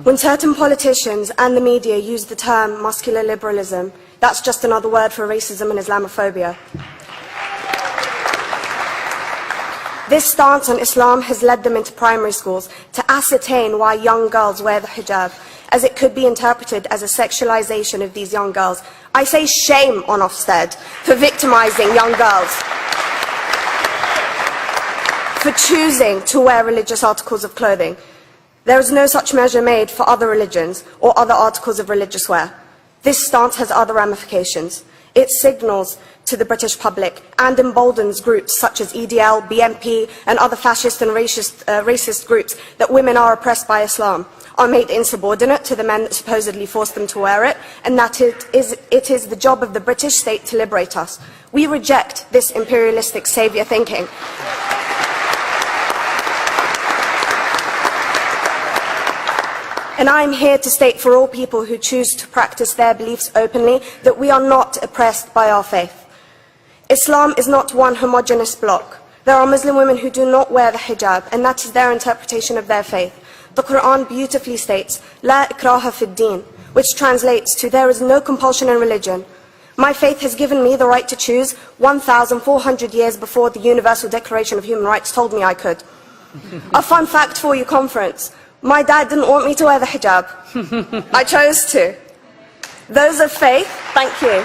When certain politicians and the media use the term muscular liberalism, that's just another word for racism and Islamophobia. This stance on Islam has led them into primary schools to ascertain why young girls wear the hijab, as it could be interpreted as a sexualization of these young girls. I say shame on Ofsted for victimizing young girls, for choosing to wear religious articles of clothing. There is no such measure made for other religions or other articles of religious wear. This stance has other ramifications. It signals to the British public and emboldens groups such as EDL, BNP and other fascist and racist groups that women are oppressed by Islam, are made insubordinate to the men that supposedly forced them to wear it, and that it is the job of the British state to liberate us. We reject this imperialistic saviour thinking. And I am here to state for all people who choose to practice their beliefs openly that we are not oppressed by our faith. Islam is not one homogeneous block. There are Muslim women who do not wear the hijab, and that is their interpretation of their faith. The Quran beautifully states, "La ikraha fid din," which translates to, "There is no compulsion in religion." My faith has given me the right to choose 1,400 years before the Universal Declaration of Human Rights told me I could. A fun fact for you, conference. My dad didn't want me to wear the hijab. I chose to. Those of faith, thank you.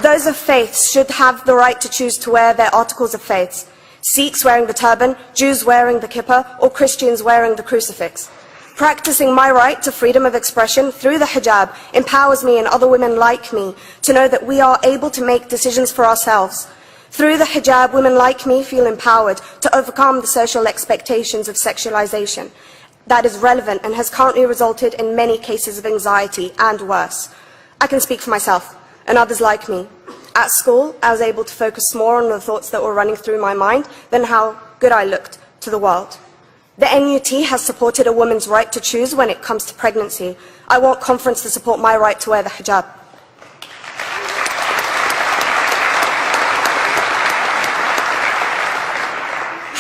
Those of faith should have the right to choose to wear their articles of faith. Sikhs wearing the turban, Jews wearing the kippah, or Christians wearing the crucifix. Practicing my right to freedom of expression through the hijab empowers me and other women like me to know that we are able to make decisions for ourselves. Through the hijab, women like me feel empowered to overcome the social expectations of sexualization that is relevant and has currently resulted in many cases of anxiety and worse. I can speak for myself and others like me. At school, I was able to focus more on the thoughts that were running through my mind than how good I looked to the world. The NUT has supported a woman's right to choose when it comes to pregnancy. I want conference to support my right to wear the hijab.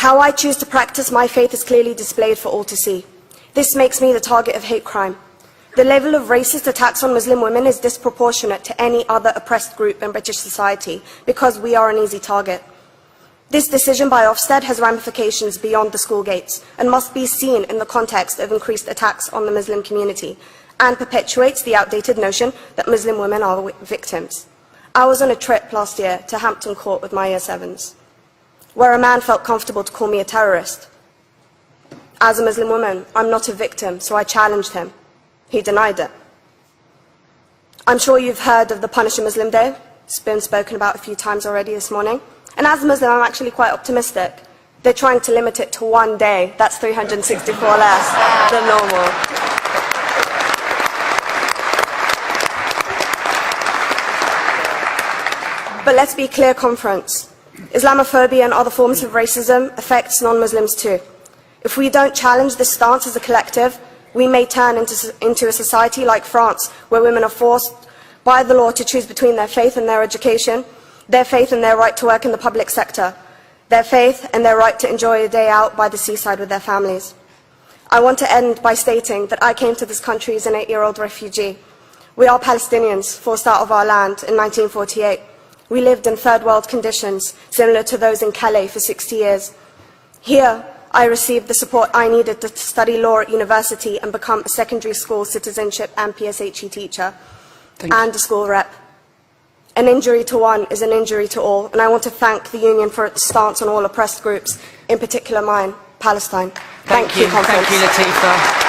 How I choose to practice my faith is clearly displayed for all to see. This makes me the target of hate crime. The level of racist attacks on Muslim women is disproportionate to any other oppressed group in British society because we are an easy target. This decision by Ofsted has ramifications beyond the school gates and must be seen in the context of increased attacks on the Muslim community and perpetuates the outdated notion that Muslim women are victims. I was on a trip last year to Hampton Court with my Year 7s, where a man felt comfortable to call me a terrorist. As a Muslim woman, I'm not a victim, so I challenged him. He denied it. I'm sure you've heard of the Punish a Muslim Day. It's been spoken about a few times already this morning. And as a Muslim, I'm actually quite optimistic. They're trying to limit it to one day. That's 364 less than normal. But let's be clear, conference. Islamophobia and other forms of racism affects non-Muslims too. If we don't challenge this stance as a collective, we may turn into a society like France, where women are forced by the law to choose between their faith and their education, their faith and their right to work in the public sector, their faith and their right to enjoy a day out by the seaside with their families. I want to end by stating that I came to this country as an 8-year-old refugee. We are Palestinians, forced out of our land in 1948. We lived in third world conditions, similar to those in Calais for 60 years. Here, I received the support I needed to study law at university and become a secondary school citizenship and PSHE teacher and a school rep. An injury to one is an injury to all, and I want to thank the Union for its stance on all oppressed groups, in particular mine, Palestine. Thank you, Conference. Thank you, Latifa.